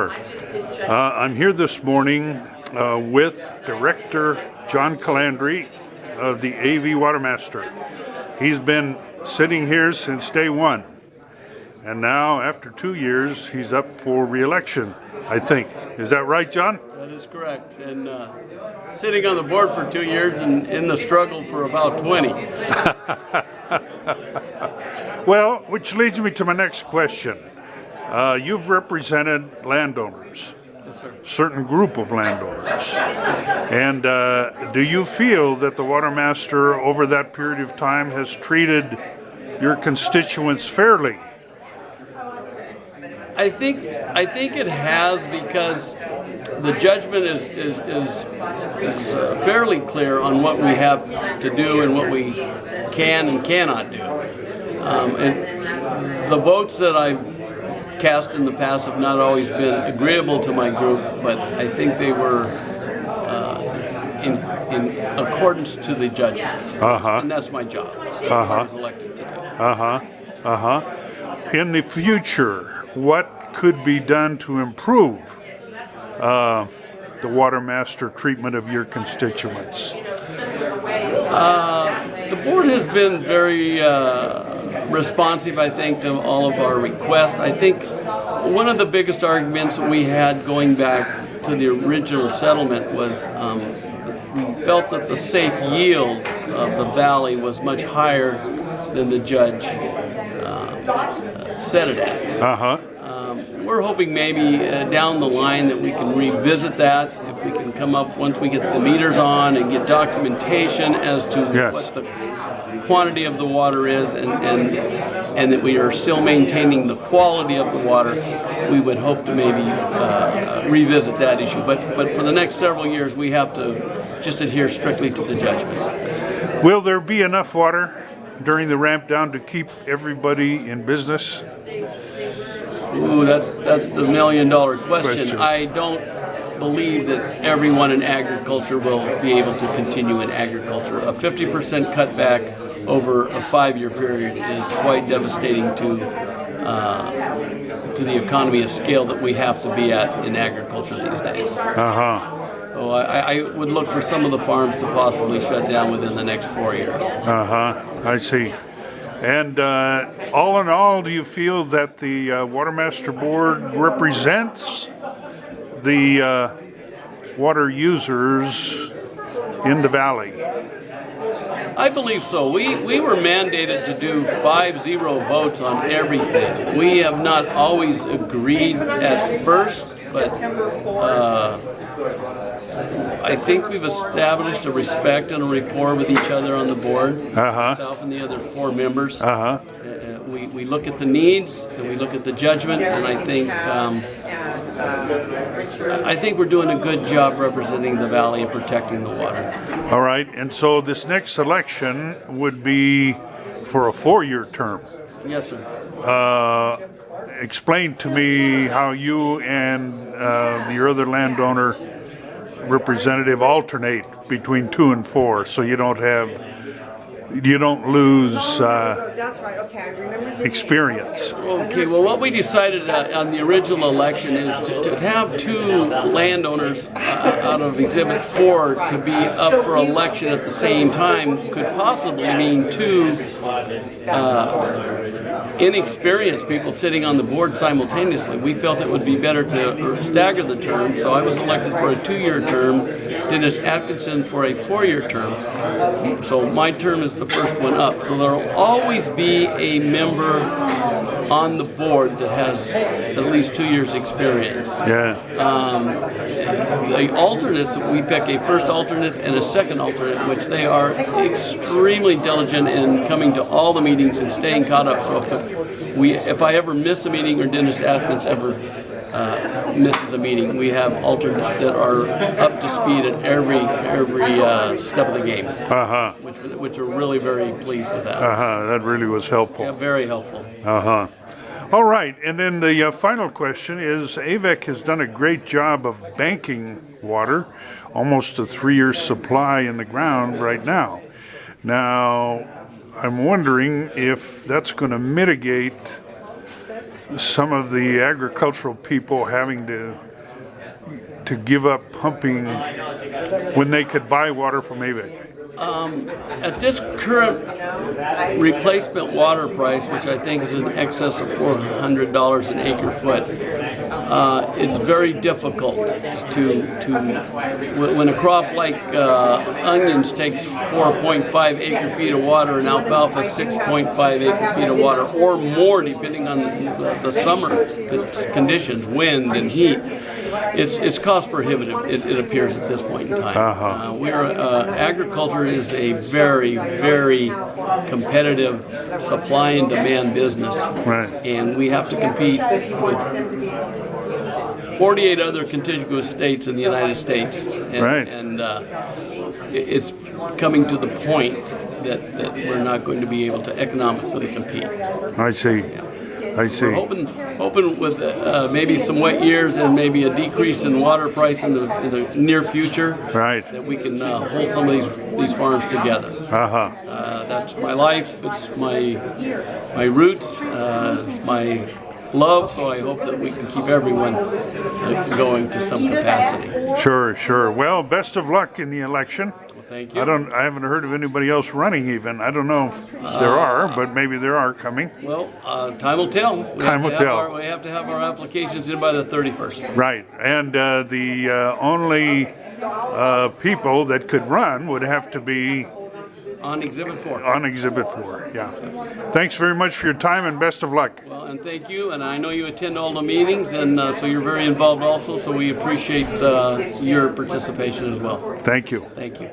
Landowner. I'm here this morning with Director John Calandri of the AV Watermaster. He's been sitting here since day one, and now after 2 years he's up for re-election, I think. Is that right, John? That is correct. And sitting on the board for 2 years and in the struggle for about 20. Well, which leads me to my next question. You've represented landowners, Yes, sir. certain group of landowners. And do you feel that the Watermaster over that period of time has treated your constituents fairly? I think it has, because the judgment is fairly clear on what we have to do and what we can and cannot do. And the votes that I've cast in the past have not always been agreeable to my group, but I think they were in accordance to the judgment. And that's my job. That's what I was elected to do. In the future, what could be done to improve the Watermaster treatment of your constituents? The board has been very responsive, I think, to all of our requests. I think one of the biggest arguments that we had going back to the original settlement was we felt that the safe yield of the valley was much higher than the judge set it at. We're hoping maybe down the line that we can revisit that, if we can come up, once we get the meters on and get documentation as to what the quantity of the water is, and that we are still maintaining the quality of the water. We would hope to maybe revisit that issue. But for the next several years, we have to just adhere strictly to the judgment. Will there be enough water during the ramp down to keep everybody in business? Ooh, that's the million-dollar question. I don't believe that everyone in agriculture will be able to continue in agriculture. A 50% cutback over a 5-year period is quite devastating to the economy of scale that we have to be at in agriculture these days. So I would look for some of the farms to possibly shut down within the next 4 years. I see. And all in all, do you feel that the Watermaster Board represents the water users in the valley? I believe so. We were mandated to do 5-0 votes on everything. We have not always agreed at first, but I think we've established a respect and a rapport with each other on the board, myself and the other 4 members. We look at the needs and we look at the judgment, and I think we're doing a good job representing the valley and protecting the water. All right, and so this next election would be for a 4-year term. Yes, sir. Explain to me how you and your other landowner representative alternate between 2 and 4, so you don't lose experience. Okay, well, what we decided on the original election is to have 2 landowners out of Exhibit 4 to be up for election at the same time could possibly mean 2 inexperienced people sitting on the board simultaneously. We felt it would be better to stagger the term, so I was elected for a 2-year term, Dennis Atkinson for a 4-year term. So my term is the first one up. So there will always be a member on the board that has at least 2 years experience. The alternates, we pick a first alternate and a second alternate, which they are extremely diligent in coming to all the meetings and staying caught up. So if I ever miss a meeting, or Dennis Atkins ever misses a meeting, we have alternates that are up to speed at every step of the game, which are really very pleased with that. That really was helpful. Yeah, very helpful. All right, and then the final question is, AVEC has done a great job of banking water, almost a 3-year supply in the ground right now. Now, I'm wondering if that's going to mitigate some of the agricultural people having to give up pumping when they could buy water from AVIC? At this current replacement water price, which I think is in excess of $400 an acre foot, it's very difficult when a crop like onions takes 4.5 acre feet of water and alfalfa 6.5 acre feet of water or more, depending on the summer conditions, wind and heat. It's cost prohibitive, it appears at this point in time. Agriculture is a very, very competitive supply and demand business. Right. And we have to compete with 48 other contiguous states in the United States. And, right. And it's coming to the point that we're not going to be able to economically compete. I see. Yeah. I see. We're hoping with maybe some wet years and maybe a decrease in water price in the near future, right, that we can hold some of these farms together. That's my life. It's my roots. It's my love. So I hope that we can keep everyone going to some capacity. Sure, sure. Well, best of luck in the election. Thank you. I haven't heard of anybody else running even. I don't know if there are, but maybe there are coming. Well, time will tell. Time will tell. We have to have our applications in by the 31st. Right. And the only people that could run would have to be on Exhibit 4. On Exhibit 4, yeah. Thanks very much for your time and best of luck. Well, and thank you. And I know you attend all the meetings, and so you're very involved also, so we appreciate your participation as well. Thank you. Thank you.